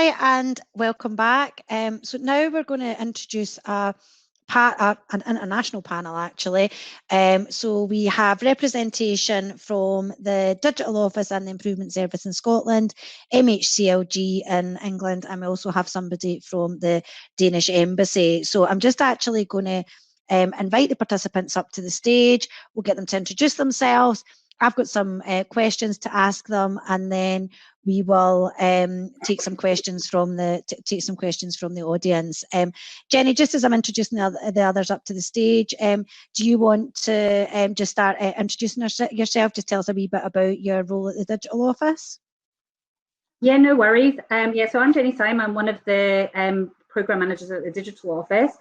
Hi and welcome back. So now we're going to introduce an international panel actually. So we have representation from the Digital Office and the Improvement Service in Scotland, MHCLG in England, and we also have somebody from the Danish Embassy. So I'm just actually going to invite the participants up to the stage. We'll get them to introduce themselves. I've got some questions to ask them, and then we will take some questions from the audience. Jenny, just as I'm introducing the others up to the stage, do you want to just start introducing yourself? Just tell us a wee bit about your role at the Digital Office. Yeah, no worries. So I'm Jenny Sime. I'm one of the programme managers at the Digital Office.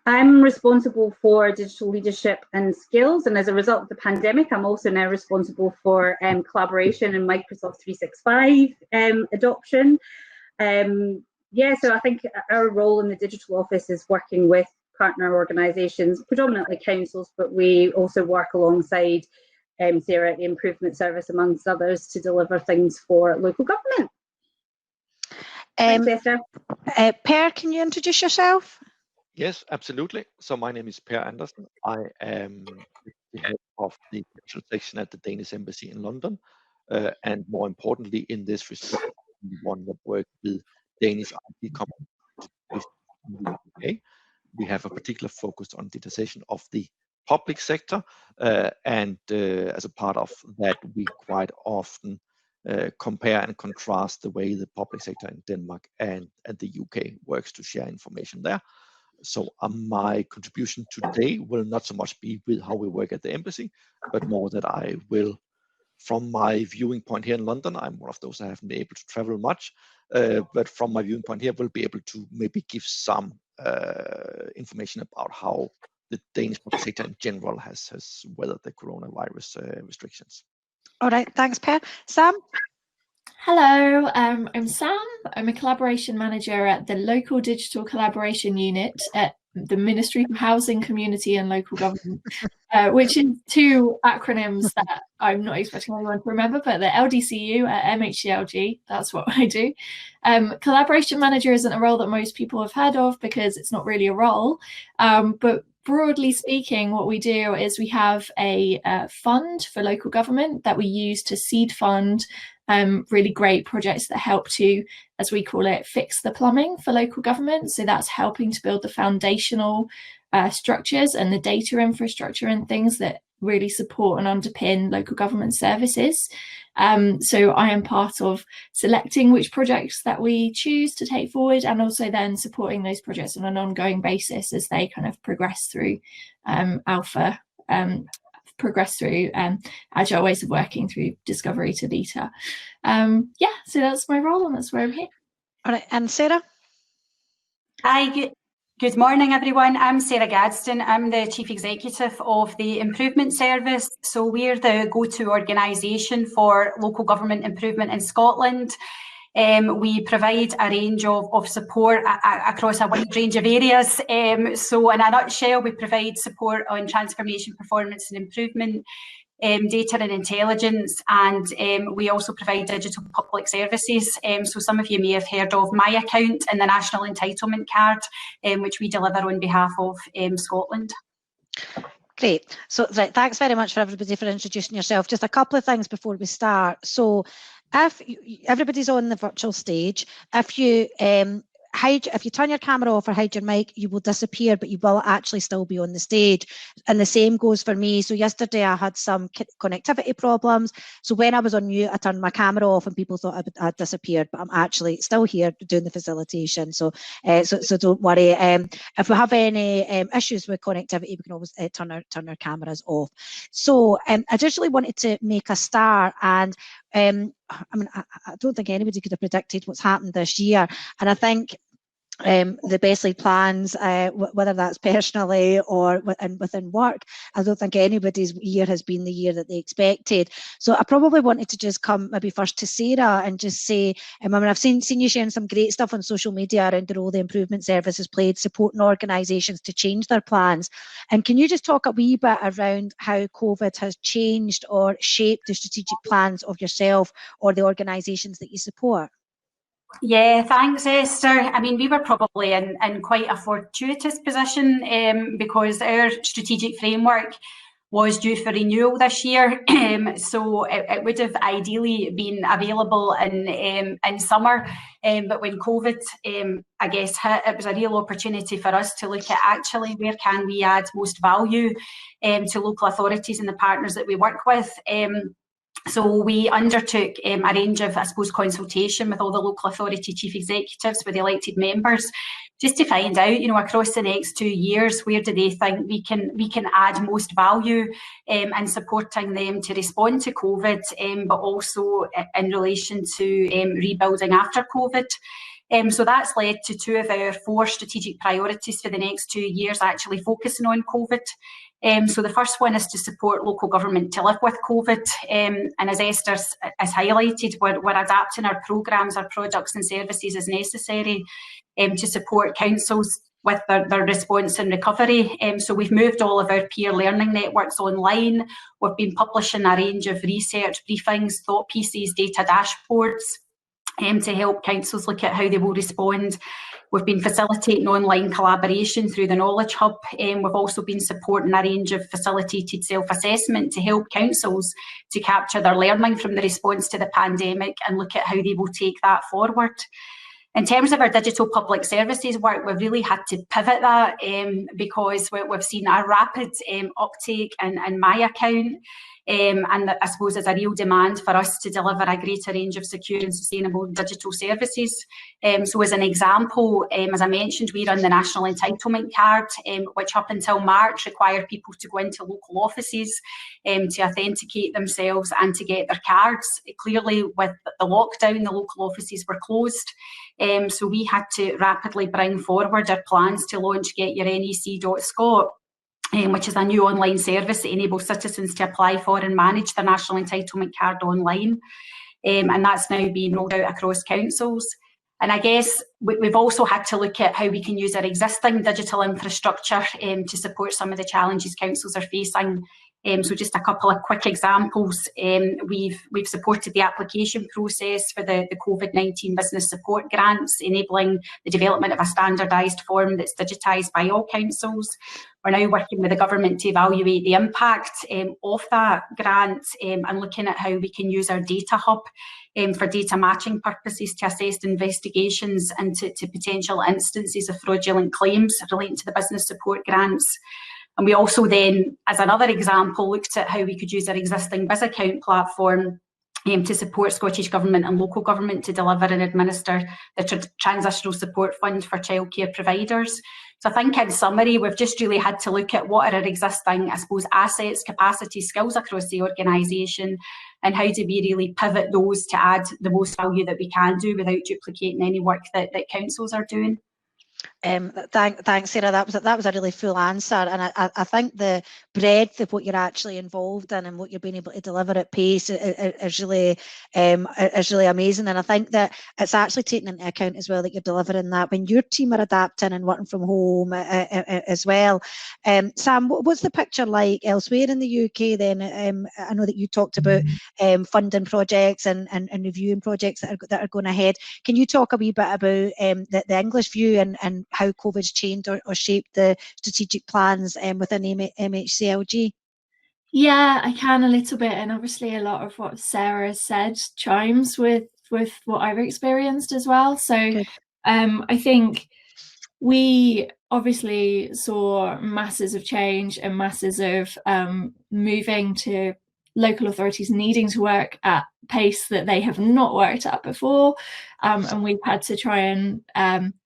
I'm responsible for digital leadership and skills, and as a result of the pandemic, I'm also now responsible for collaboration and Microsoft 365 adoption. So I think our role in the Digital Office is working with partner organisations, predominantly councils, but we also work alongside Sarah, the Improvement Service, amongst others, to deliver things for local government. Thanks, Esther. Per, can you introduce yourself? Yes, absolutely. So my name is Per Andersen. I am the head of the digital section at the Danish Embassy in London. And more importantly, in this respect, I'm one that works with Danish IT companies in the UK. We have a particular focus on digitization of the public sector. And as a part of that, we quite often compare and contrast the way the public sector in Denmark and the UK works to share information there. So my contribution today will not so much be with how we work at the embassy, but more that I will, from my viewing point here in London, I'm one of those that haven't been able to travel much, but from my viewing point here, we'll be able to maybe give some information about how the Danish public sector in general has weathered the coronavirus restrictions. All right, thanks, Per. Sam? Hello, I'm Sam. I'm a collaboration manager at the Local Digital Collaboration Unit at the Ministry for Housing, Community and Local Government, which is two acronyms that I'm not expecting anyone to remember, but the LDCU at MHCLG, that's what I do. Collaboration manager isn't a role that most people have heard of because it's not really a role, but broadly speaking, what we do is we have a fund for local government that we use to seed fund really great projects that help to, as we call it, fix the plumbing for local government. So that's helping to build the foundational structures and the data infrastructure and things that really support and underpin local government services. So I am part of selecting which projects that we choose to take forward, and also then supporting those projects on an ongoing basis as they kind of progress through agile ways of working through discovery to beta. So that's my role, and that's why I'm here. All right, and Sarah? Hi, good morning, everyone. I'm Sarah Gadsden. I'm the Chief Executive of the Improvement Service. So we're the go-to organisation for local government improvement in Scotland. We provide a range of support across a wide range of areas. So in a nutshell, we provide support on transformation, performance and improvement, data and intelligence, and we also provide digital public services. So some of you may have heard of My Account and the National Entitlement Card, which we deliver on behalf of Scotland. Great. So thanks very much for everybody for introducing yourself. Just a couple of things before we start. So if everybody's on the virtual stage, if you turn your camera off or hide your mic, you will disappear, but you will actually still be on the stage. And the same goes for me. So yesterday I had some connectivity problems. So when I was on mute, I turned my camera off and people thought I'd disappeared, but I'm actually still here doing the facilitation. So don't worry. If we have any issues with connectivity, we can always turn our cameras off. So I just really wanted to make a start, and I don't think anybody could have predicted what's happened this year, and I think the best laid plans, whether that's personally or within work, I don't think anybody's year has been the year that they expected. So I probably wanted to just come maybe first to Sarah and just say, I've seen you sharing some great stuff on social media around the role the Improvement Service has played supporting organisations to change their plans. And can you just talk a wee bit around how COVID has changed or shaped the strategic plans of yourself or the organisations that you support? Yeah, thanks, Esther. I mean, we were probably in quite a fortuitous position because our strategic framework was due for renewal this year, so it would have ideally been available in summer, but when COVID, I guess, hit, it was a real opportunity for us to look at actually where can we add most value to local authorities and the partners that we work with. So we undertook a range of, I suppose, consultation with all the local authority chief executives, with the elected members, just to find out, you know, across the next 2 years, where do they think we can add most value in supporting them to respond to COVID, but also in relation to rebuilding after COVID. So that's led to 2 of our 4 strategic priorities for the next 2 years actually focusing on COVID. So the first one is to support local government to live with COVID. And as Esther has highlighted, we're adapting our programmes, our products and services as necessary to support councils with their response and recovery. So we've moved all of our peer learning networks online. We've been publishing a range of research briefings, thought pieces, data dashboards to help councils look at how they will respond. We've been facilitating online collaboration through the Knowledge Hub. We've also been supporting a range of facilitated self-assessment to help councils to capture their learning from the response to the pandemic and look at how they will take that forward. In terms of our digital public services work, we've really had to pivot that because we've seen a rapid uptake in My Account. And I suppose there's a real demand for us to deliver a greater range of secure and sustainable digital services. So as an example, as I mentioned, we run the National Entitlement Card, which up until March required people to go into local offices to authenticate themselves and to get their cards. Clearly, with the lockdown, the local offices were closed. So we had to rapidly bring forward our plans to launch getyournec.scot. Which is a new online service that enables citizens to apply for and manage their National Entitlement Card online. And that's now being rolled out across councils. And I guess we've also had to look at how we can use our existing digital infrastructure to support some of the challenges councils are facing. So just a couple of quick examples. We've supported the application process for the COVID-19 business support grants, enabling the development of a standardised form that's digitised by all councils. We're now working with the government to evaluate the impact of that grant and looking at how we can use our data hub for data matching purposes to assess investigations into potential instances of fraudulent claims relating to the business support grants. And we also then, as another example, looked at how we could use our existing BizAccount platform to support Scottish Government and local government to deliver and administer the Transitional Support Fund for childcare providers. So I think in summary, we've just really had to look at what are our existing, I suppose, assets, capacity, skills across the organisation, and how do we really pivot those to add the most value that we can do without duplicating any work that councils are doing. Thanks, Sarah. That was a really full answer, and I think the breadth of what you're actually involved in and what you're being able to deliver at pace is really amazing. And I think that it's actually taken into account as well that you're delivering that when your team are adapting and working from home as well. Sam, what's the picture like elsewhere in the UK then? I know that you talked about funding projects and reviewing projects that are going ahead. Can you talk a wee bit about the English view and how COVID's changed or shaped the strategic plans within MHCLG? Yeah, I can a little bit, and obviously a lot of what Sarah said chimes with what I've experienced as well. So I think we obviously saw masses of change and masses of moving to local authorities needing to work at pace that they have not worked at before, and we've had to try and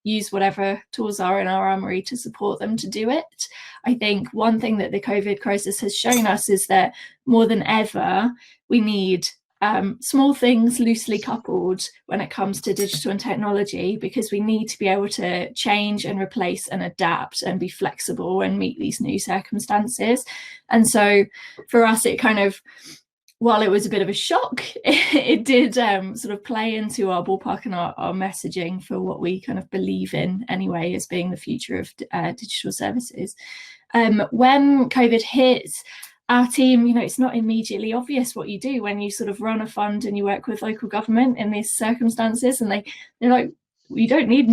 use whatever tools are in our armoury to support them to do it. I think one thing that the COVID crisis has shown us is that more than ever we need small things loosely coupled when it comes to digital and technology, because we need to be able to change and replace and adapt and be flexible and meet these new circumstances. And so for us, it kind of, while it was a bit of a shock, it did sort of play into our ballpark and our messaging for what we kind of believe in anyway as being the future of digital services. When COVID hit, our team, it's not immediately obvious what you do when you sort of run a fund and you work with local government in these circumstances, and they're like, we don't need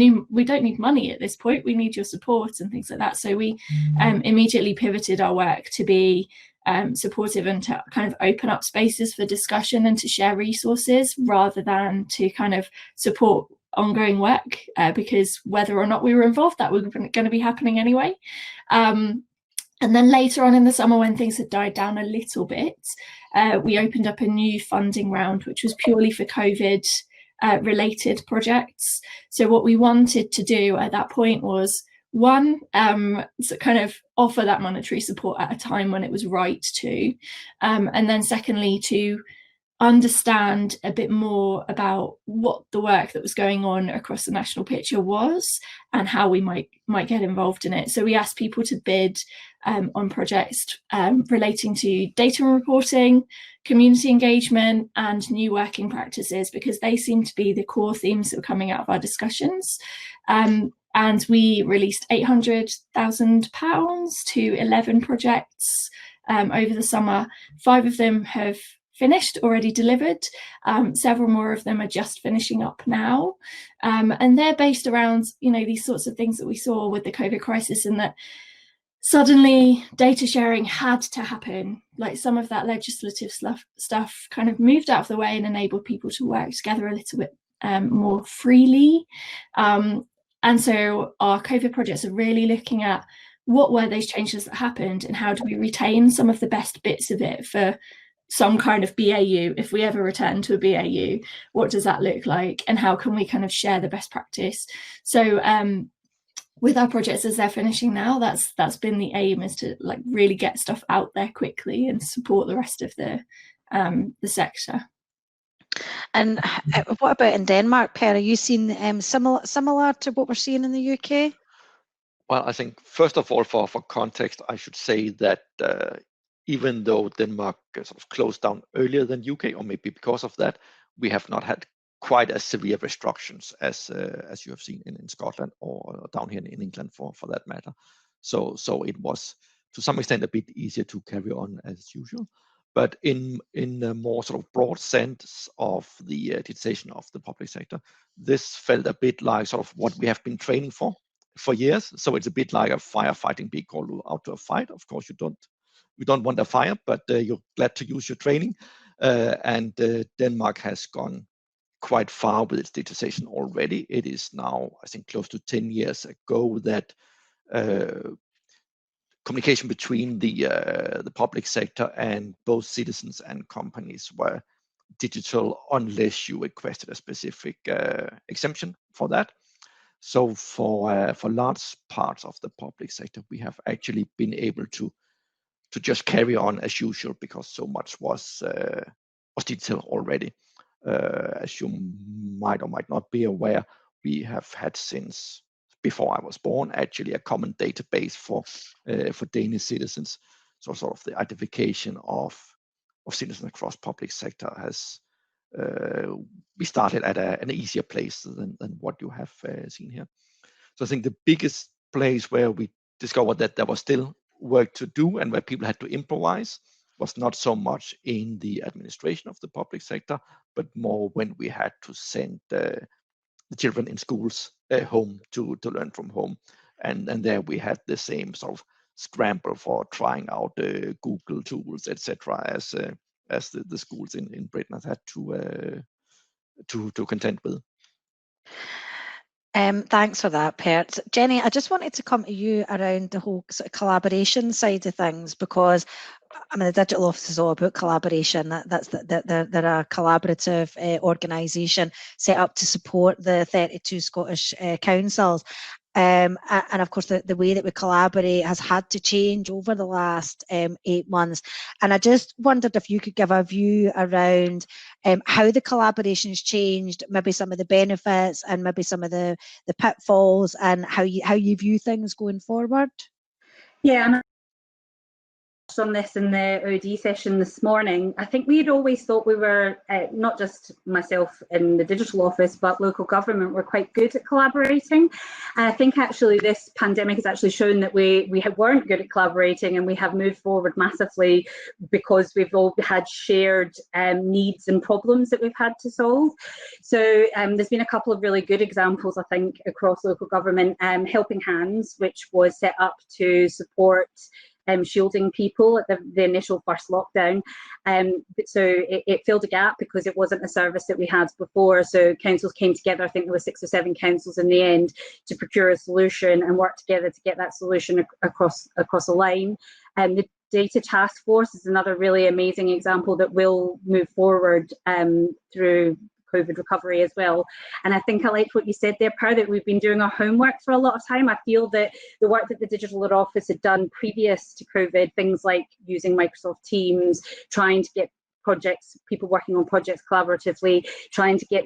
money at this point, we need your support and things like that. So we immediately pivoted our work to be supportive and to kind of open up spaces for discussion and to share resources rather than to kind of support ongoing work, because whether or not we were involved, that was going to be happening anyway. And then later on in the summer, when things had died down a little bit, we opened up a new funding round, which was purely for COVID related projects. So what we wanted to do at that point was, one, to kind of offer that monetary support at a time when it was right to, and then secondly, to understand a bit more about what the work that was going on across the national picture was and how we might get involved in it. So we asked people to bid on projects relating to data and reporting, community engagement, and new working practices, because they seem to be the core themes that were coming out of our discussions. And we released £800,000 to 11 projects over the summer. 5 of them have finished, already delivered. Several more of them are just finishing up now. And they're based around, these sorts of things that we saw with the COVID crisis, and that suddenly data sharing had to happen. Like some of that legislative stuff kind of moved out of the way and enabled people to work together a little bit more freely. And so our COVID projects are really looking at what were those changes that happened and how do we retain some of the best bits of it for some kind of BAU. If we ever return to a BAU, what does that look like, and how can we kind of share the best practice? So with our projects as they're finishing now, that's been the aim, is to like really get stuff out there quickly and support the rest of the sector. And what about in Denmark, Per? Are you seeing similar to what we're seeing in the UK? Well, I think first of all, for context, I should say that even though Denmark sort of closed down earlier than UK, or maybe because of that, we have not had quite as severe restrictions as you have seen in Scotland or down here in England for that matter. So it was to some extent a bit easier to carry on as usual. But in a more sort of broad sense of the digitization of the public sector, this felt a bit like sort of what we have been training for years. So it's a bit like a firefighting being called out to a fight. Of course, you don't want a fire, but you're glad to use your training. And Denmark has gone quite far with its digitization already. It is now, I think, close to 10 years ago that communication between the public sector and both citizens and companies were digital unless you requested a specific exemption for that. So for large parts of the public sector, we have actually been able to just carry on as usual because so much was digital already. As you might or might not be aware, we have had since before I was born actually a common database for Danish citizens. So sort of the identification of citizens across public sector has we started at an easier place than what you have seen here. So I think the biggest place where we discovered that there was still work to do and where people had to improvise was not so much in the administration of the public sector, but more when we had to send the children in schools home to learn from home. And there we had the same sort of scramble for trying out Google tools, etc., as the schools in Britain have had to contend with. Thanks for that, Per. Jenny, I just wanted to come to you around the whole sort of collaboration side of things, because I mean, the digital office is all about collaboration. They're a collaborative organisation set up to support the 32 Scottish councils. And of course, the way that we collaborate has had to change over the last 8 months. And I just wondered if you could give a view around how the collaboration has changed, maybe some of the benefits and maybe some of the pitfalls, and how you view things going forward. Yeah, on this in the OD session this morning. I think we had always thought we were, not just myself in the digital office, but local government were quite good at collaborating. And I think actually this pandemic has actually shown that we weren't good at collaborating, and we have moved forward massively because we've all had shared needs and problems that we've had to solve. So there's been a couple of really good examples, I think, across local government. Helping Hands, which was set up to support shielding people at the initial first lockdown. So it filled a gap because it wasn't a service that we had before. So councils came together, I think there were 6 or 7 councils in the end, to procure a solution and work together to get that solution across a line. The Data Task Force is another really amazing example that will move forward through COVID recovery as well. And I think I liked what you said there, Per, that we've been doing our homework for a lot of time. I feel that the work that the Digital Office had done previous to COVID, things like using Microsoft Teams, trying to get people working on projects collaboratively, trying to get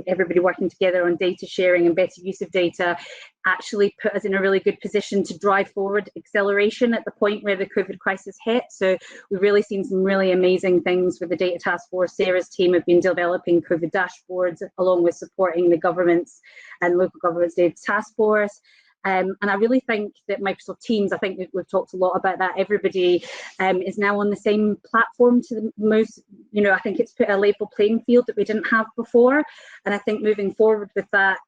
everybody working together on data sharing and better use of data, actually put us in a really good position to drive forward acceleration at the point where the COVID crisis hit. So we've really seen some really amazing things with the Data Task Force. Sarah's team have been developing COVID dashboards along with supporting the government's and local government's Data Task Force. And I really think that Microsoft Teams, I think we've talked a lot about that. Everybody is now on the same platform to the most, I think it's put a level playing field that we didn't have before. And I think moving forward with that,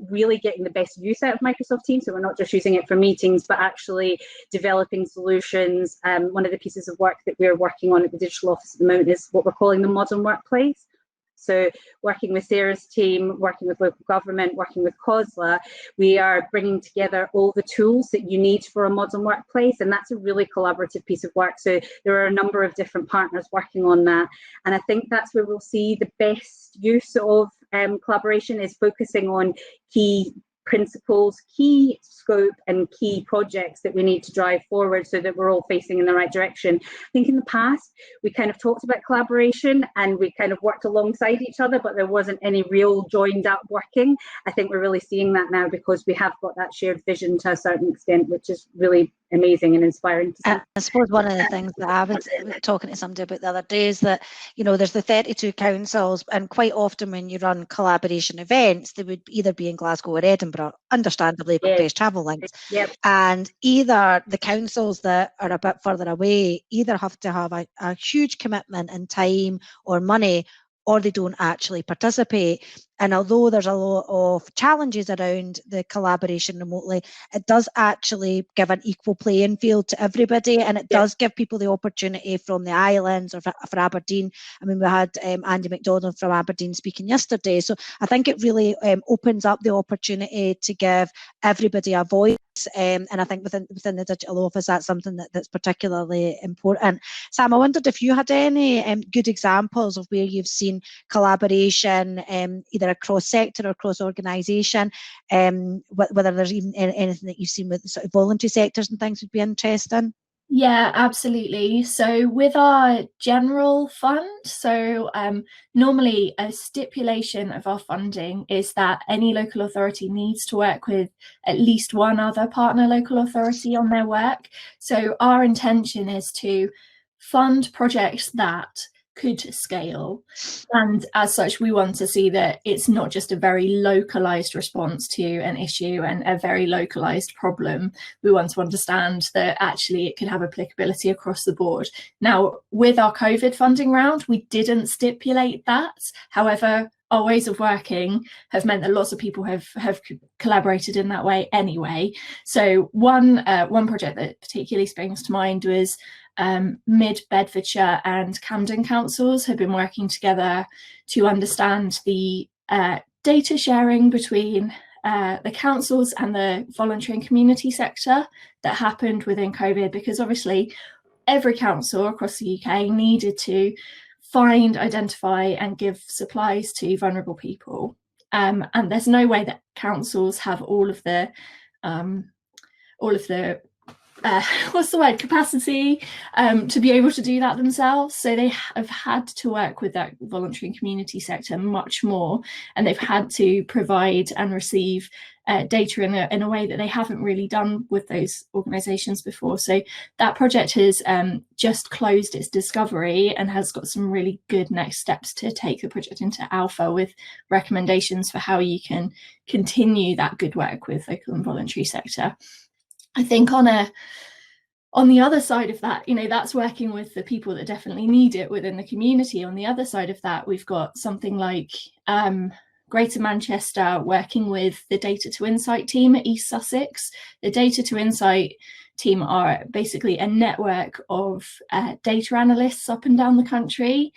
really getting the best use out of Microsoft Teams. So we're not just using it for meetings, but actually developing solutions. One of the pieces of work that we're working on at the Digital Office at the moment is what we're calling the modern workplace. So working with Sarah's team, working with local government, working with COSLA, we are bringing together all the tools that you need for a modern workplace, and that's a really collaborative piece of work. So there are a number of different partners working on that, and I think that's where we'll see the best use of collaboration is focusing on key principles, key scope and key projects that we need to drive forward so that we're all facing in the right direction. I think in the past, we kind of talked about collaboration and we kind of worked alongside each other, but there wasn't any real joined up working. I think we're really seeing that now because we have got that shared vision to a certain extent, which is really amazing and inspiring to see. I suppose one of the things that I was talking to somebody about the other day is that, there's the 32 councils, and quite often when you run collaboration events, they would either be in Glasgow or Edinburgh, understandably for best travel links. Yep. And either the councils that are a bit further away either have to have a huge commitment in time or money, or they don't actually participate. And although there's a lot of challenges around the collaboration remotely, it does actually give an equal playing field to everybody, and it does give people the opportunity from the islands or for Aberdeen. I mean, we had Andy McDonald from Aberdeen speaking yesterday, so I think it really opens up the opportunity to give everybody a voice. And I think within the Digital Office, that's something that's particularly important. Sam, I wondered if you had any good examples of where you've seen collaboration, either across sector or across organisation, whether there's even anything that you've seen with sort of voluntary sectors and things would be interesting. Yeah, absolutely. So with our general fund, normally a stipulation of our funding is that any local authority needs to work with at least one other partner local authority on their work. So our intention is to fund projects that could scale, and as such we want to see that it's not just a very localized response to an issue and a very localized problem. We want to understand that actually it could have applicability across the board. Now, with our COVID funding round, we didn't stipulate that. However, our ways of working have meant that lots of people have collaborated in that way anyway. So one project that particularly springs to mind was Mid Bedfordshire and Camden councils have been working together to understand the data sharing between the councils and the voluntary and community sector that happened within COVID, because obviously every council across the UK needed to find, identify and give supplies to vulnerable people, and there's no way that councils have all of the what's the word, capacity to be able to do that themselves. So they have had to work with that voluntary and community sector much more, and they've had to provide and receive data in a way that they haven't really done with those organisations before. So that project has just closed its discovery and has got some really good next steps to take the project into alpha, with recommendations for how you can continue that good work with local and voluntary sector. I think on the other side of that, that's working with the people that definitely need it within the community. On the other side of that, we've got something like Greater Manchester working with the Data to Insight team at East Sussex. The Data to Insight team are basically a network of data analysts up and down the country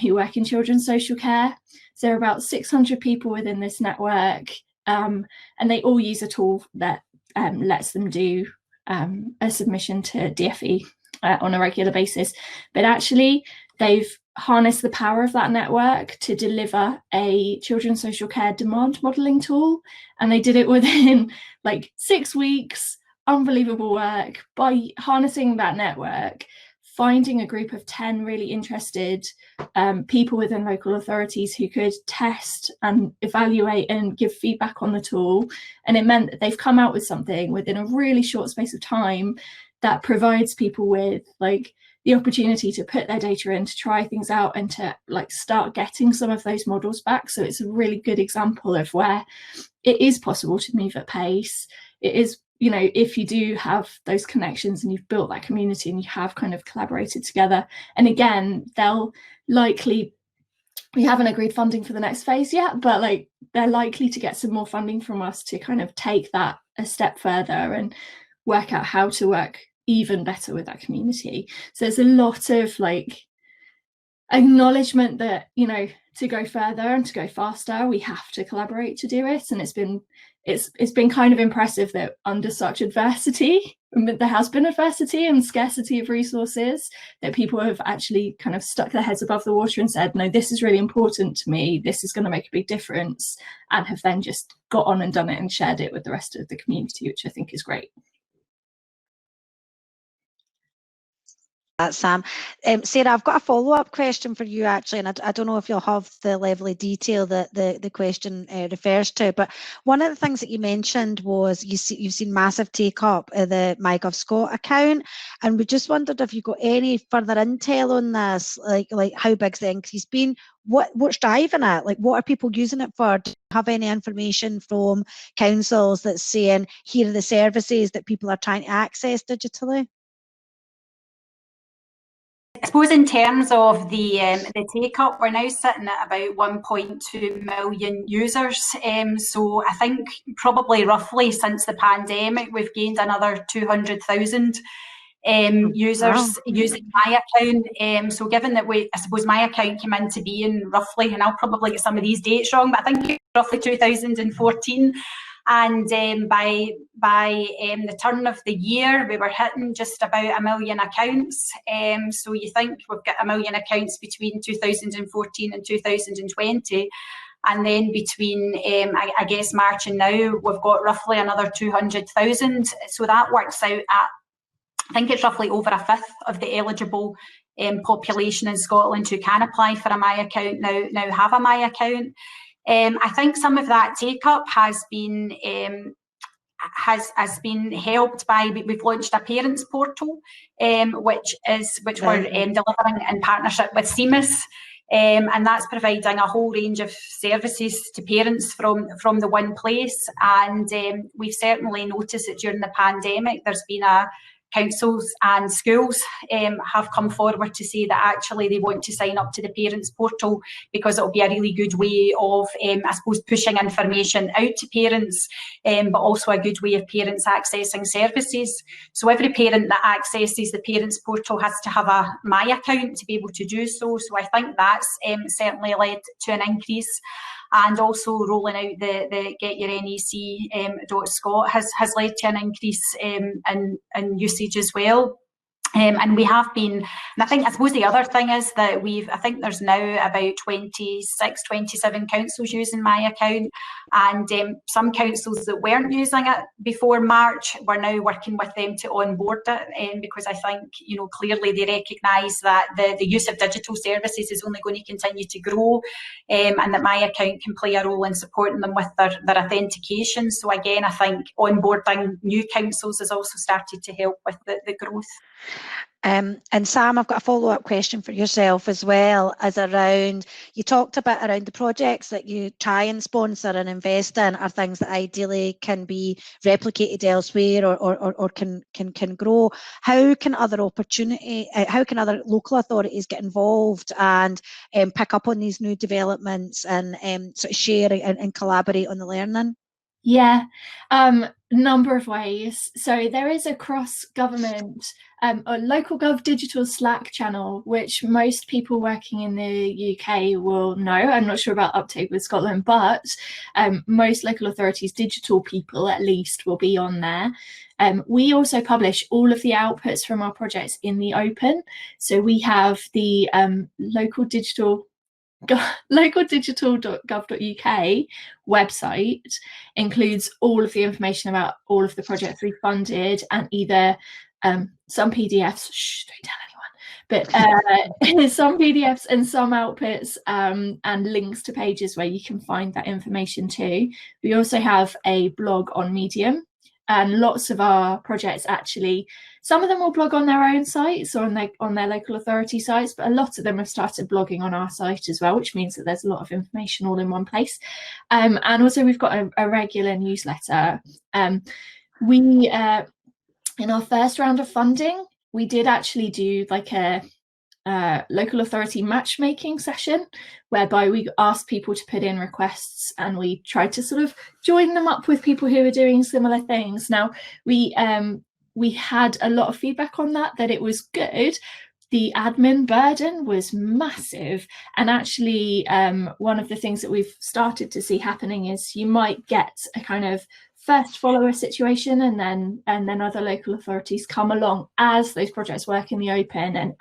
who work in children's social care. So there are about 600 people within this network, and they all use a tool that lets them do a submission to DFE on a regular basis. But actually, they've harnessed the power of that network to deliver a children's social care demand modelling tool. And they did it within like 6 weeks. Unbelievable work. By harnessing that network, finding a group of 10 really interested people within local authorities who could test and evaluate and give feedback on the tool. And it meant that they've come out with something within a really short space of time that provides people with like the opportunity to put their data in, to try things out, and to like start getting some of those models back. So it's a really good example of where it is possible to move at pace. It is, if you do have those connections and you've built that community and you have kind of collaborated together. And again, we haven't agreed funding for the next phase yet, but like they're likely to get some more funding from us to kind of take that a step further and work out how to work even better with that community. So there's a lot of like acknowledgement that, to go further and to go faster, we have to collaborate to do it. And it's been kind of impressive that under such adversity, there has been adversity and scarcity of resources, that people have actually kind of stuck their heads above the water and said, no, this is really important to me, this is going to make a big difference, and have then just got on and done it and shared it with the rest of the community, which I think is great. That's Sam. Sarah, I've got a follow-up question for you actually, and I don't know if you'll have the level of detail that the question refers to, but one of the things that you mentioned was you've seen massive take-up of the MyGovScot account, and we just wondered if you got any further intel on this, like how big's the increase been, what's driving it, like what are people using it for? Do you have any information from councils that's saying here are the services that people are trying to access digitally? I suppose in terms of the take-up, we're now sitting at about 1.2 million users. So I think probably roughly since the pandemic, we've gained another 200,000 users using my account. So given that I suppose my account came into being roughly, and I'll probably get some of these dates wrong, but I think it's roughly 2014. And by the turn of the year, we were hitting just about 1 million accounts. So you think we've got 1 million accounts between 2014 and 2020. And then between, I guess, March and now, we've got roughly another 200,000. So that works out at, I think it's roughly over a fifth of the eligible population in Scotland who can apply for a My Account now have a My Account. I think some of that take-up has been helped by, we've launched a parents portal, which we're delivering in partnership with Sime, and that's providing a whole range of services to parents from the one place. And we've certainly noticed that during the pandemic, there's been councils and schools have come forward to say that actually they want to sign up to the parents portal because it'll be a really good way of, I suppose, pushing information out to parents, but also a good way of parents accessing services. So every parent that accesses the parents portal has to have a My Account to be able to do so. So I think that's certainly led to an increase. And also rolling out the getyournec.scot has led to an increase in usage as well. And we have been, and I suppose the other thing is that I think there's now about 26, 27 councils using my account, and some councils that weren't using it before March, we're now working with them to onboard it, because I think, you know, clearly they recognise that the use of digital services is only going to continue to grow, and that my account can play a role in supporting them with their authentication. So again, I think onboarding new councils has also started to help with the growth. And Sam, I've got a follow-up question for yourself as well, as around, you talked about around the projects that you try and sponsor and invest in are things that ideally can be replicated elsewhere or can grow. How can other local authorities get involved and pick up on these new developments and sort of share and collaborate on the learning? Yeah, number of ways. So there is a cross-government, a local gov digital Slack channel, which most people working in the UK will know. I'm not sure about uptake with Scotland, but most local authorities, digital people at least, will be on there. We also publish all of the outputs from our projects in the open. So we have the localdigital.gov.uk website includes all of the information about all of the projects we funded, and either some PDFs, don't tell anyone, but some PDFs and some outputs, and links to pages where you can find that information too. We also have a blog on Medium, and lots of our projects, actually, some of them will blog on their own sites or on their local authority sites, but a lot of them have started blogging on our site as well, which means that there's a lot of information all in one place. And also we've got a regular newsletter. We in our first round of funding, we did actually do like a local authority matchmaking session, whereby we asked people to put in requests and we tried to sort of join them up with people who were doing similar things. Now, we had a lot of feedback on that it was good. The admin burden was massive, and actually one of the things that we've started to see happening is you might get a kind of first follower situation, and then other local authorities come along as those projects work in the open and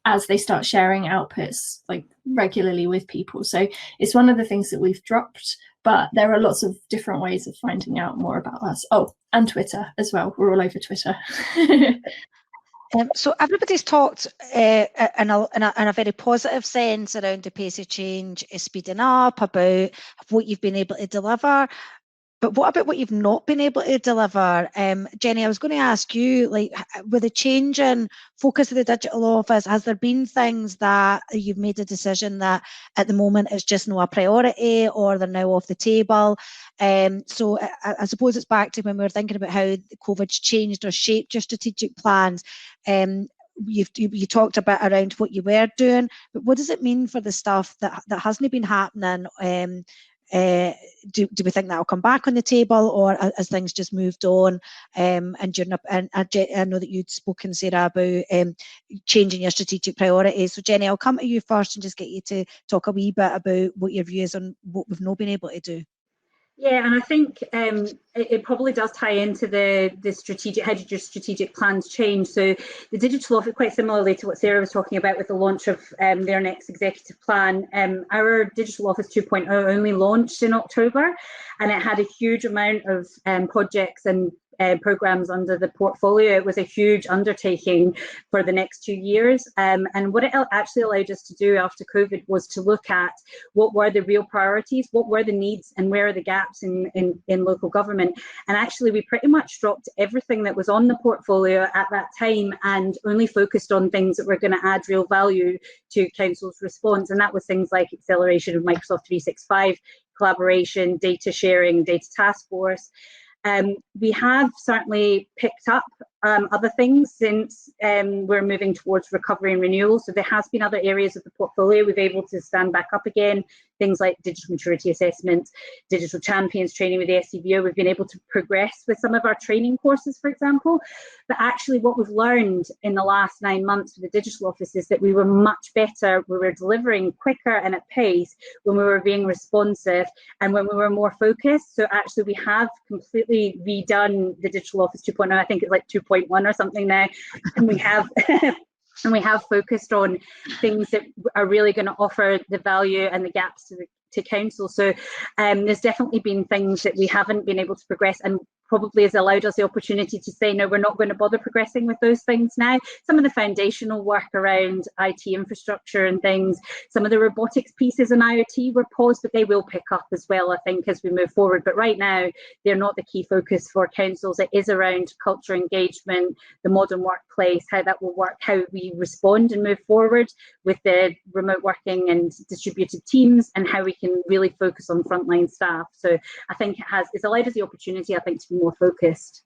as they start sharing outputs like regularly with people. So it's one of the things that we've dropped, but there are lots of different ways of finding out more about us. Oh, and Twitter as well. We're all over Twitter. So everybody's talked in a very positive sense around the pace of change is speeding up, about what you've been able to deliver. But what about what you've not been able to deliver? Jenny, I was going to ask you, like, with the change in focus of the digital office, has there been things that you've made a decision that at the moment is just not a priority, or they're now off the table? So I suppose it's back to when we were thinking about how COVID's changed or shaped your strategic plans. You talked about around what you were doing, but what does it mean for the stuff that hasn't been happening? Do we think that will come back on the table, or as things just moved on? And I know that you'd spoken, Sarah, about changing your strategic priorities. So Jenny, I'll come to you first and just get you to talk a wee bit about what your views on what we've not been able to do. Yeah, and I think it probably does tie into the strategic, how did your strategic plans change? So the digital office, quite similarly to what Sarah was talking about with the launch of their next executive plan, our digital office 2.0 only launched in October, and it had a huge amount of projects and programs under the portfolio. It was a huge undertaking for the next 2 years, and what it actually allowed us to do after COVID was to look at what were the real priorities, what were the needs, and where are the gaps in local government. And actually we pretty much dropped everything that was on the portfolio at that time and only focused on things that were going to add real value to council's response, and that was things like acceleration of Microsoft 365, collaboration, data sharing, data task force. We have certainly picked up other things since we're moving towards recovery and renewal. So there has been other areas of the portfolio we've been able to stand back up again, things like digital maturity assessment, digital champions training with the SCVO. We've been able to progress with some of our training courses, for example. But actually what we've learned in the last 9 months with the digital office is that we were much better, we were delivering quicker and at pace when we were being responsive and when we were more focused. So actually we have completely redone the digital office 2.0. I think it's like 2.0 2.1 or something now, and we have and we have focused on things that are really going to offer the value and the gaps to council. So there's definitely been things that we haven't been able to progress, and probably has allowed us the opportunity to say, no, we're not going to bother progressing with those things now. Some of the foundational work around IT infrastructure and things, some of the robotics pieces in IoT were paused, but they will pick up as well, I think, as we move forward. But right now, they're not the key focus for councils. It is around culture, engagement, the modern workplace, how that will work, how we respond and move forward with the remote working and distributed teams, and how we can really focus on frontline staff. So I think it's allowed us the opportunity, I think, to be more focused.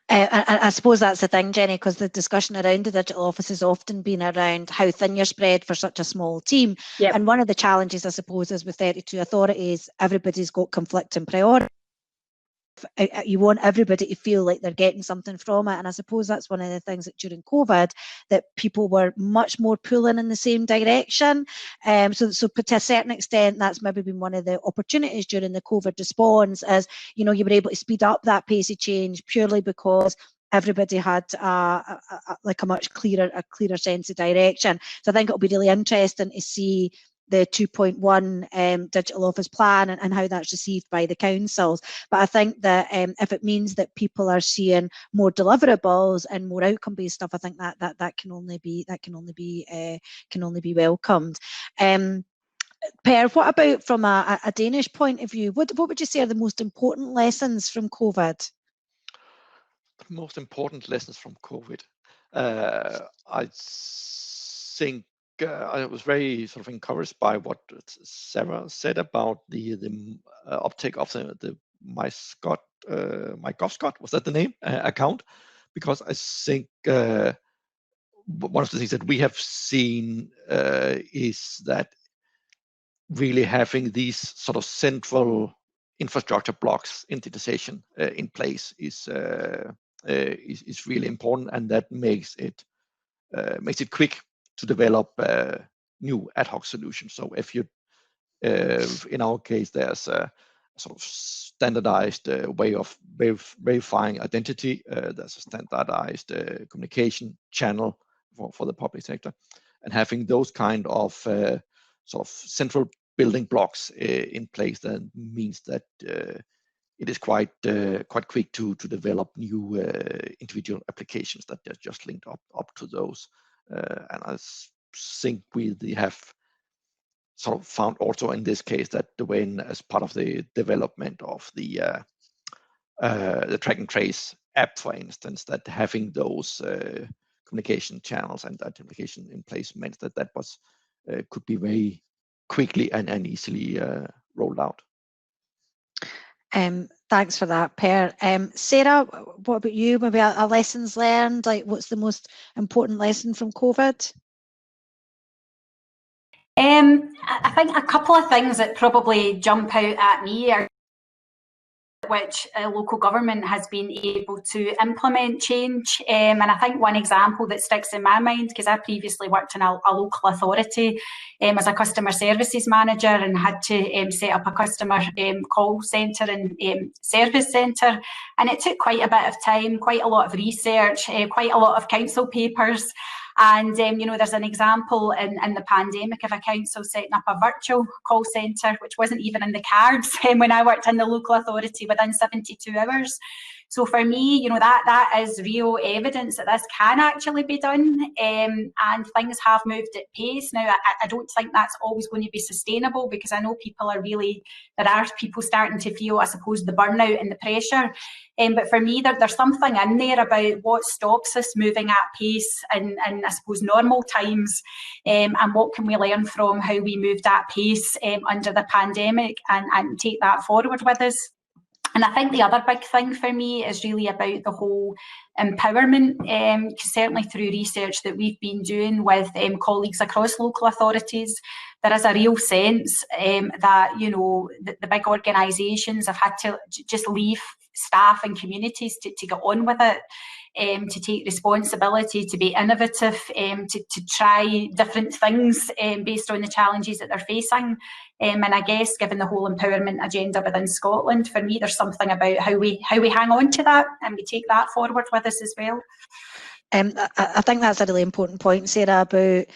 I suppose that's the thing, Jenny, because the discussion around the digital office has often been around how thin you're spread for such a small team. Yep. And one of the challenges, I suppose, is with 32 authorities, everybody's got conflicting priorities. You want everybody to feel like they're getting something from it, and I suppose that's one of the things that during COVID that people were much more pulling in the same direction. So to a certain extent, that's maybe been one of the opportunities during the COVID response, as you know, you were able to speed up that pace of change purely because everybody had like a much clearer sense of direction. So I think it'll be really interesting to see the 2.1 digital office plan and how that's received by the councils. But I think that if it means that people are seeing more deliverables and more outcome-based stuff, I think that can only be welcomed. Per, what about from a Danish point of view? What would you say are the most important lessons from COVID? The most important lessons from COVID, I think. I was very sort of encouraged by what Sarah said about the uptake of the MyGovScot, was that the name, account? Because I think one of the things that we have seen is that really having these sort of central infrastructure blocks, digitization in place is really important, and that makes it quick to develop new ad hoc solutions. So if you, in our case, there's a sort of standardized way of verifying identity. There's a standardized communication channel for the public sector, and having those kind of sort of central building blocks in place, then means that it is quite quick to develop new individual applications that are just linked up to those. And I think we have sort of found also in this case that when, as part of the development of the track and trace app, for instance, that having those communication channels and that application in place meant that was could be very quickly and easily rolled out. Thanks for that, Per. Sarah, what about you? Maybe a lessons learned? Like, what's the most important lesson from COVID? I think a couple of things that probably jump out at me are which local government has been able to implement change. And I think one example that sticks in my mind, because I previously worked in a local authority as a customer services manager and had to set up a customer call centre and service centre. And it took quite a bit of time, quite a lot of research, quite a lot of council papers. And, you know, there's an example in the pandemic of a council setting up a virtual call centre, which wasn't even in the cards when I worked in the local authority, within 72 hours. So for me, you know, that is real evidence that this can actually be done, and things have moved at pace. Now, I don't think that's always going to be sustainable, because I know there are people starting to feel, I suppose, the burnout and the pressure. But for me, there's something in there about what stops us moving at pace in I suppose, normal times, and what can we learn from how we moved at pace under the pandemic and take that forward with us. And I think the other big thing for me is really about the whole empowerment, certainly through research that we've been doing with colleagues across local authorities. There is a real sense that, you know, the big organisations have had to just leave staff and communities to get on with it. to take responsibility, to be innovative, to try different things based on the challenges that they're facing. And I guess, given the whole empowerment agenda within Scotland, for me, there's something about how we hang on to that and we take that forward with us as well. I think that's a really important point, Sarah, about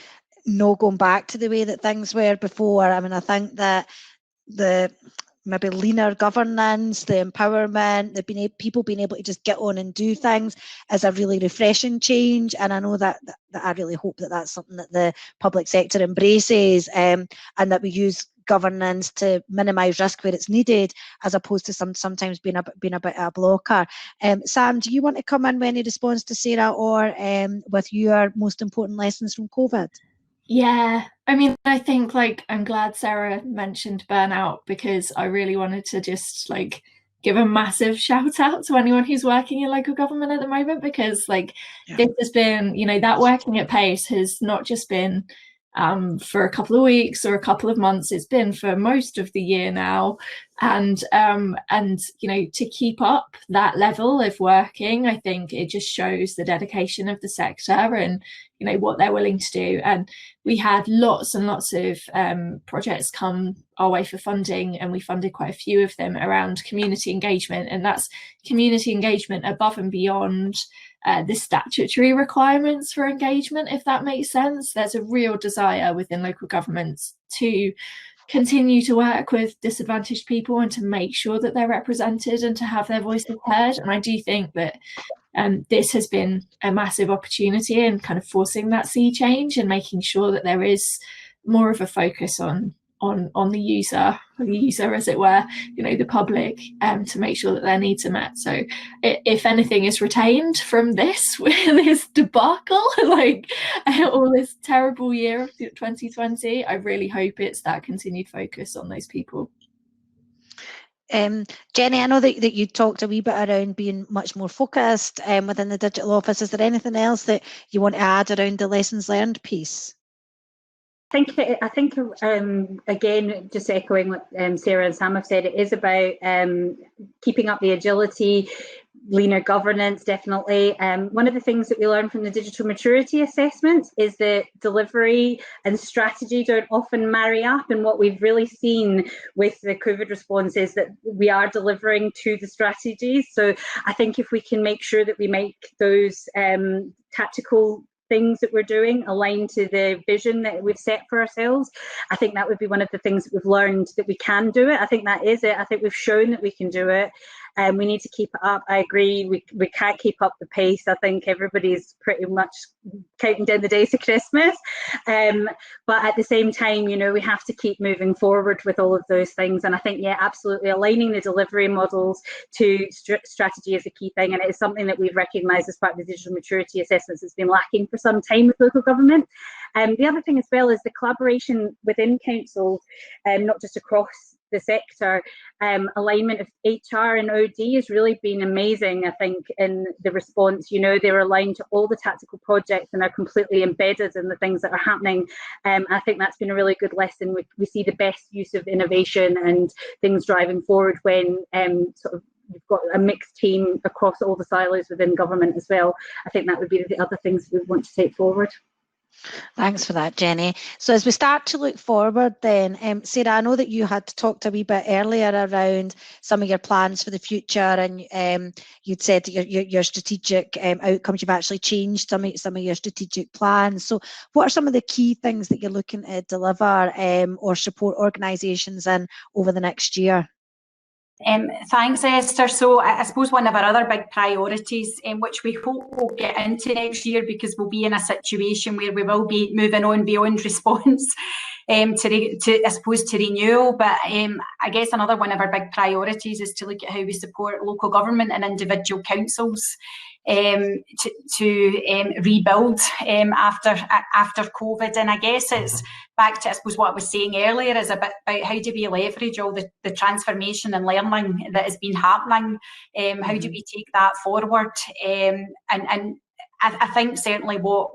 no going back to the way that things were before. I mean, I think that the maybe leaner governance, the empowerment, people being able to just get on and do things is a really refreshing change. And I know that I really hope that that's something that the public sector embraces, and that we use governance to minimise risk where it's needed, as opposed to sometimes being a bit of a blocker. Sam, do you want to come in with any response to Sarah, or with your most important lessons from COVID? Yeah, I mean, I think, like, I'm glad Sarah mentioned burnout, because I really wanted to just like give a massive shout out to anyone who's working in local government at the moment, because this has been, that working at pace has not just been for a couple of weeks or a couple of months, it's been for most of the year now. And to keep up that level of working, I think it just shows the dedication of the sector and what they're willing to do. And we had lots and lots of projects come our way for funding, and we funded quite a few of them around community engagement, and that's community engagement above and beyond the statutory requirements for engagement, if that makes sense. There's a real desire within local governments to continue to work with disadvantaged people and to make sure that they're represented and to have their voices heard. And I do think that this has been a massive opportunity in kind of forcing that sea change and making sure that there is more of a focus on the user as it were, the public, to make sure that their needs are met. So if anything is retained from this debacle, all this terrible year of 2020, I really hope it's that continued focus on those people. Jenny, I know that you talked a wee bit around being much more focused within the digital office. Is there anything else that you want to add around the lessons learned piece? I think again, just echoing what Sarah and Sam have said, it is about keeping up the agility, leaner governance, definitely. One of the things that we learned from the digital maturity assessments is that delivery and strategy don't often marry up, and what we've really seen with the COVID response is that we are delivering to the strategies. So I think if we can make sure that we make those tactical things that we're doing aligned to the vision that we've set for ourselves, I think that would be one of the things that we've learned, that we can do it. I think that is it. I think we've shown that we can do it, and we need to keep it up. I agree, we can't keep up the pace. I think everybody's pretty much counting down the days to Christmas, but at the same time, we have to keep moving forward with all of those things. And I think, yeah, absolutely, aligning the delivery models to strategy is a key thing, and it is something that we've recognised as part of the digital maturity assessments. It's been lacking for some time with local government. The other thing as well is the collaboration within councils, not just across the sector. Alignment of HR and OD has really been amazing, I think, in the response. They're aligned to all the tactical projects and are completely embedded in the things that are happening. I think that's been a really good lesson. We see the best use of innovation and things driving forward when we've got a mixed team across all the silos within government as well. I think that would be the other things we want to take forward. Thanks for that, Jenny. So as we start to look forward then, Sarah, I know that you had talked a wee bit earlier around some of your plans for the future, and you'd said that your strategic outcomes, you've actually changed some of your strategic plans. So what are some of the key things that you're looking to deliver or support organisations in over the next year? Thanks, Esther. So I suppose one of our other big priorities, which we hope we'll get into next year, because we'll be in a situation where we will be moving on beyond response to renewal. But I guess another one of our big priorities is to look at how we support local government and individual councils to rebuild after COVID. And I guess it's back to, I suppose, what I was saying earlier, is about how do we leverage all the transformation and learning that has been happening? How do we take that forward? And I think certainly what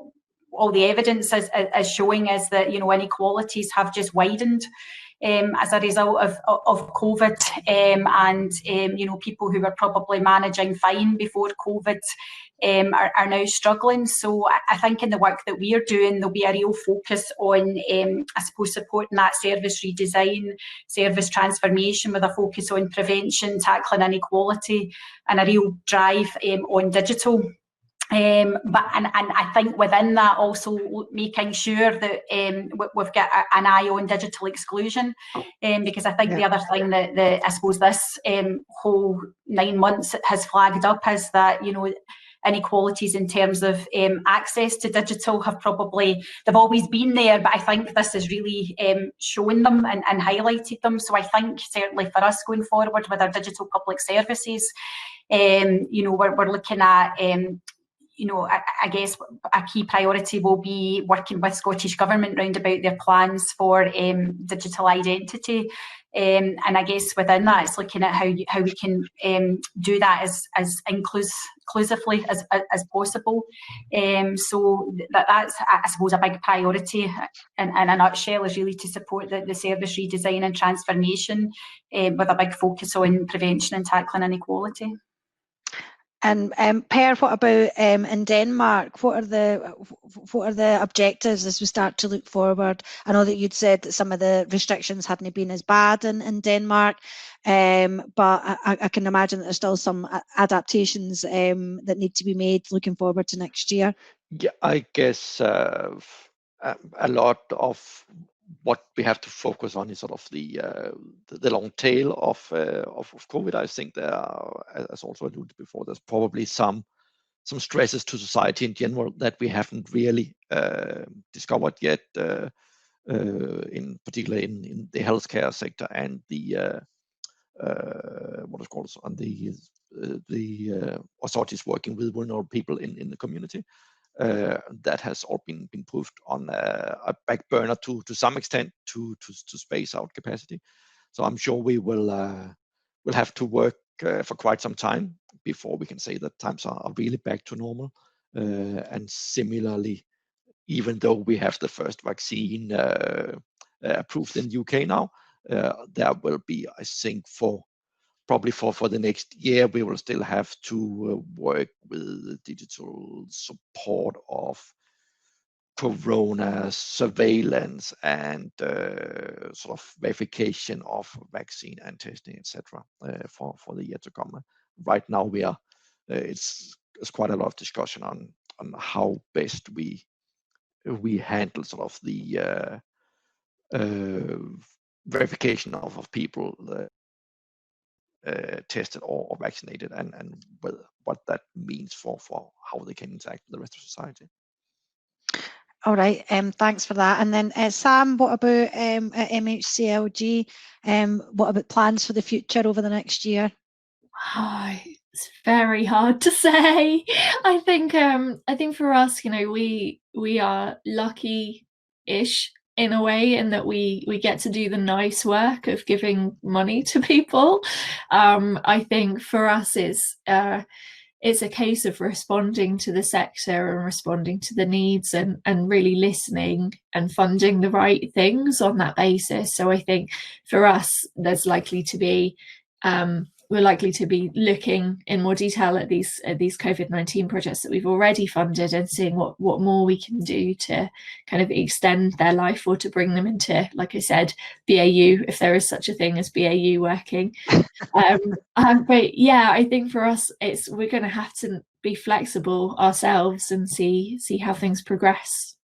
all the evidence is showing is that inequalities have just widened as a result of COVID, and you know, people who were probably managing fine before COVID are now struggling. So I think in the work that we are doing, there'll be a real focus on, I suppose, supporting that service redesign, service transformation, with a focus on prevention, tackling inequality, and a real drive on digital. But I think within that also making sure that we've got an eye on digital exclusion, because I think the other thing that I suppose this whole 9 months has flagged up is that, you know, inequalities in terms of access to digital have they've always been there, but I think this has really shown them and highlighted them. So I think certainly for us going forward with our digital public services, you know, we're looking at you know, I guess a key priority will be working with Scottish Government round about their plans for digital identity. And I guess within that, it's looking at how we can do that as inclusively as possible. So that's, I suppose, a big priority in a nutshell, is really to support the service redesign and transformation, with a big focus on prevention and tackling inequality. And Per, what about in Denmark? What are the objectives as we start to look forward? I know that you'd said that some of the restrictions hadn't been as bad in Denmark, but I can imagine that there's still some adaptations that need to be made looking forward to next year. Yeah, I guess a lot of what we have to focus on is sort of the long tail of COVID. I think there are, as also alluded before, there's probably some stresses to society in general that we haven't really discovered yet, in particular in the healthcare sector and the what is called on the authorities working with vulnerable people in the community. That has all been proved on a back burner to some extent to space out capacity. So I'm sure we will have to work for quite some time before we can say that times are really back to normal. And similarly, even though we have the first vaccine approved in the UK now, there will be, I think, probably for the next year, we will still have to work with digital support of corona surveillance and sort of verification of vaccine and testing, etc., for the year to come. Right now, we are it's quite a lot of discussion on how best we handle sort of the verification of people tested or vaccinated, and what that means for how they can interact with the rest of society. All right, thanks for that. And then Sam, what about at MHCLG? What about plans for the future over the next year? Oh, it's very hard to say. I think for us, you know, we are lucky-ish in a way, in that we get to do the nice work of giving money to people. I think for us it's a case of responding to the sector and responding to the needs, and really listening and funding the right things on that basis. So I think for us, there's likely to be we're likely to be looking in more detail at these COVID-19 projects that we've already funded, and seeing what more we can do to kind of extend their life, or to bring them into, like I said, BAU, if there is such a thing as BAU working. But yeah, I think for us, we're going to have to be flexible ourselves and see how things progress.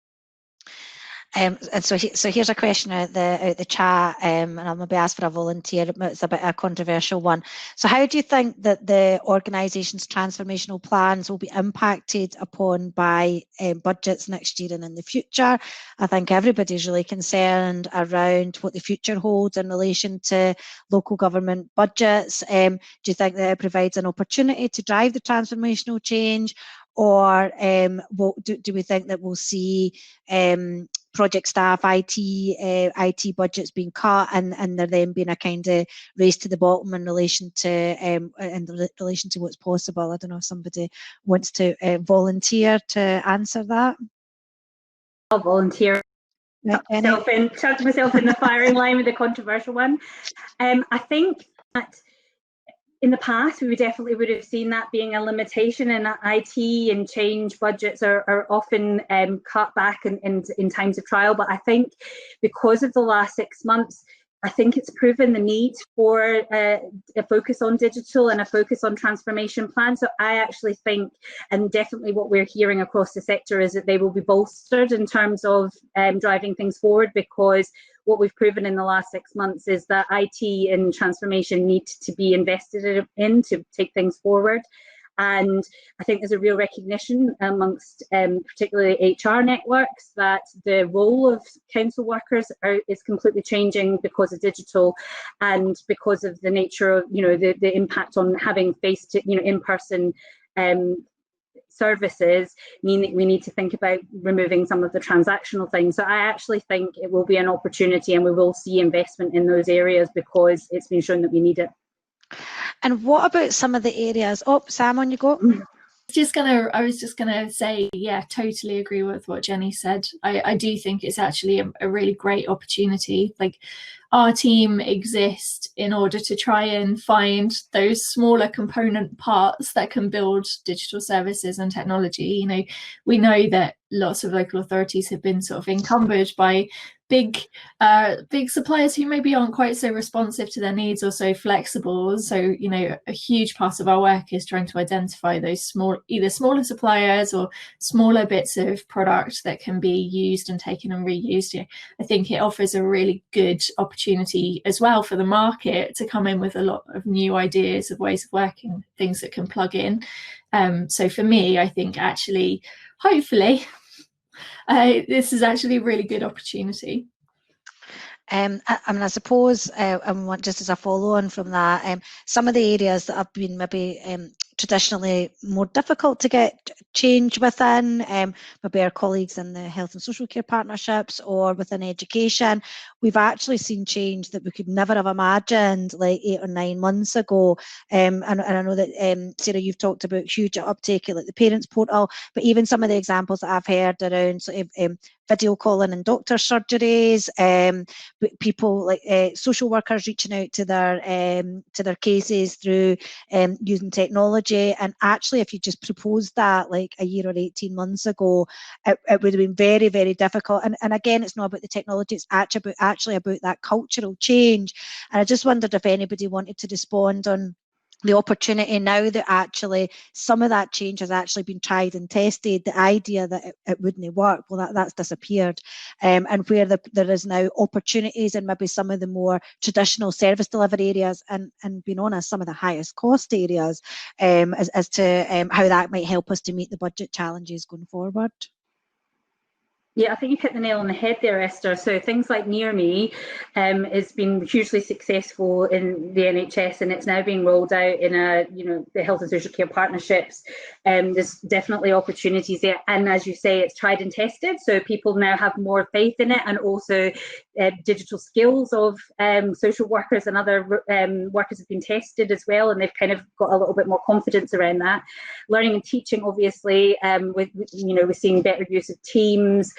And so here's a question out the chat, and I'm going to be asked for a volunteer. It's a bit a controversial one. So how do you think that the organisation's transformational plans will be impacted upon by budgets next year and in the future? I think everybody's really concerned around what the future holds in relation to local government budgets. Do you think that it provides an opportunity to drive the transformational change, or do we think that we'll see project staff, IT budgets being cut, and there then being a kind of race to the bottom in relation to what's possible? I don't know if somebody wants to volunteer to answer that. I'll volunteer. chucked myself in the firing line with the controversial one. I think that in the past, we definitely would have seen that being a limitation, and IT and change budgets are often cut back in times of trial. But I think because of the last 6 months, I think it's proven the need for a focus on digital and a focus on transformation plans. So I actually think, and definitely what we're hearing across the sector, is that they will be bolstered in terms of driving things forward, because what we've proven in the last 6 months is that IT and transformation need to be invested in to take things forward. And I think there's a real recognition amongst particularly HR networks that the role of council workers is completely changing because of digital, and because of the nature of, the impact on having in-person services mean that we need to think about removing some of the transactional things. So I actually think it will be an opportunity, and we will see investment in those areas because it's been shown that we need it. And what about some of the areas? Oh, Sam, on you go. I was just gonna say, yeah, totally agree with what Jenny said. I do think it's actually a really great opportunity. Like, our team exists in order to try and find those smaller component parts that can build digital services and technology. We know that lots of local authorities have been sort of encumbered by big suppliers who maybe aren't quite so responsive to their needs or so flexible. So, a huge part of our work is trying to identify those either smaller suppliers or smaller bits of product that can be used and taken and reused. I think it offers a really good opportunity as well for the market to come in with a lot of new ideas of ways of working, things that can plug in. So for me, I think actually, hopefully, this is actually a really good opportunity. I suppose, just as a follow-on from that, some of the areas that have been maybe traditionally more difficult to get change within, maybe our colleagues in the health and social care partnerships or within education, we've actually seen change that we could never have imagined like 8 or 9 months ago. And I know that, Sarah, you've talked about huge uptake like the parents portal, but even some of the examples that I've heard around sort of video calling in doctor surgeries, people like social workers reaching out to their cases through using technology. And actually, if you just proposed that like a year or 18 months ago, it would have been very, very difficult. And again, it's not about the technology, it's actually about that cultural change. And I just wondered if anybody wanted to respond on the opportunity now that actually some of that change has actually been tried and tested. The idea that it wouldn't work, well, that's disappeared. And where there is now opportunities in maybe some of the more traditional service delivery areas, and being honest, some of the highest cost areas, as to how that might help us to meet the budget challenges going forward. Yeah, I think you've hit the nail on the head there, Esther. So things like Near Me has been hugely successful in the NHS, and it's now being rolled out in the health and social care partnerships. There's definitely opportunities there, and as you say, it's tried and tested. So people now have more faith in it, and also digital skills of social workers and other workers have been tested as well, and they've kind of got a little bit more confidence around that. Learning and teaching, obviously, we're seeing better use of Teams.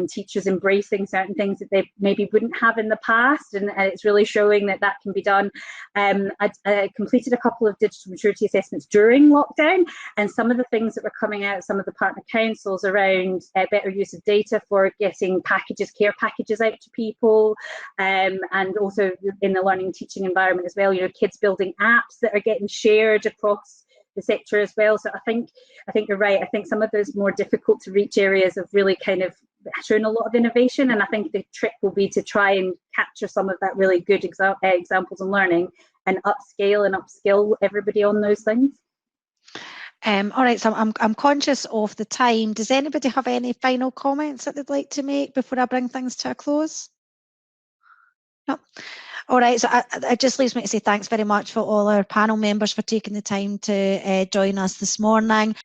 Teachers embracing certain things that they maybe wouldn't have in the past, and it's really showing that can be done. I completed a couple of digital maturity assessments during lockdown, and some of the things that were coming out of some of the partner councils around better use of data for getting care packages out to people, and also in the learning and teaching environment as well, kids building apps that are getting shared across the sector as well. So I think you're right. I think some of those more difficult to reach areas have really kind of shown a lot of innovation, and I think the trick will be to try and capture some of that really good examples and learning, and upskill everybody on those things. All right, so I'm conscious of the time. Does anybody have any final comments that they'd like to make before I bring things to a close? No. All right, so it just leaves me to say thanks very much for all our panel members for taking the time to join us this morning.